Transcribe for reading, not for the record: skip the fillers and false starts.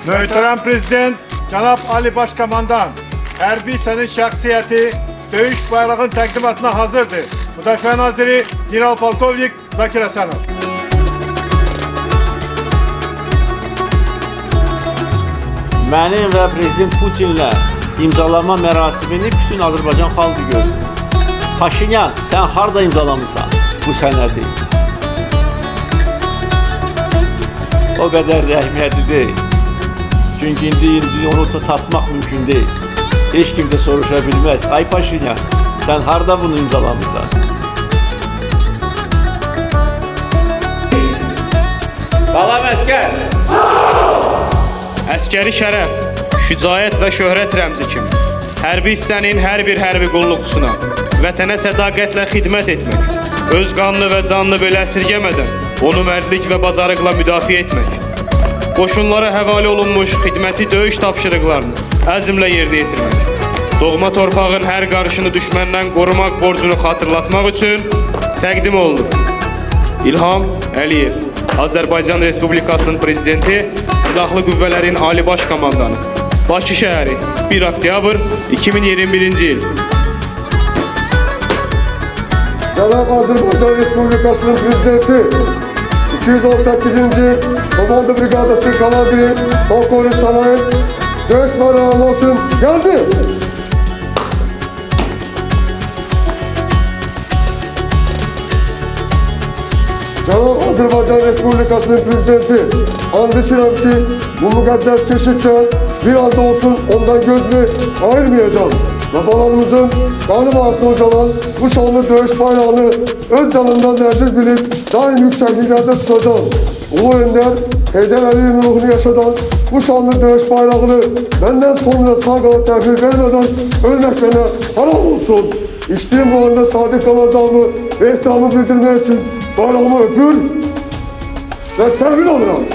Möhtərəm Prezident, Cənab Ali Başkomandan, hərbi hissənin şəxsiyyəti döyüş bayrağının təqdimatına hazırdır. Müdafiə Naziri General Polkovnik Zakir Həsənov. Mənim və Prezident Putinlə imzalama mərasimini bütün Azərbaycan xalqı gördü. Paşinyan, sən harada imzalamısan bu sənədi? O qədər də əhəmiyyətli deyil. Çünki indi onu tapmaq mümkün deyil. Heç kim də soruşa bilməz. Ay Paşinyan, sən harada bunu imzalamısan? Salam əskər! Əskəri şərəf, şücaət və şöhrət rəmzi kimi hərbi hissənin hər bir hərbi qulluqçusuna vətənə sədaqətlə xidmət etmək, öz qanını və canını belə əsirgəmədən onu mərdlik və bacarıqla müdafiə etmək, qoşunlara həvalə olunmuş xidməti döyüş tapşırıqlarını əzmlə yerinə yetirmək, doğma torpağın hər qarışını düşməndən qorumaq borcunu xatırlatmaq üçün təqdim olunur. İlham Əliyev, Azərbaycan Respublikasının Prezidenti, Silahlı Qüvvələrin Ali Baş Komandanı, Bakı şəhəri, 1 oktyabr 2021-ci il. Cənab Azərbaycan Respublikasının Prezidenti, 218-ci Komando Briqadasının komandiri Polkovnik Sanayev döyüş bayrağı almaq üçün gəldi. Cənab Azərbaycan Respublikasının Prezidenti, and içirəm ki, bu müqəddəs keşikdən bir anda olsun ondan gözünü ayırmayacağım və balarımızın qanı bağısına ucalan bu şanlı döyüş bayrağını öz canından nəzir bilib daim yüksəkliklərsə tutacağım. Ulu Önder, Heydər Əliyevin ruhunu yaşadan bu şanlı döyüş bayrağını məndən sonra sağ qalıb təhvil vermədən ölmək mənə haram olsun. İçdiyim bu anda sadiq kalacağımı ve ehtiramı bildirmək üçün bayrağımı öpür ve təhvil alıram.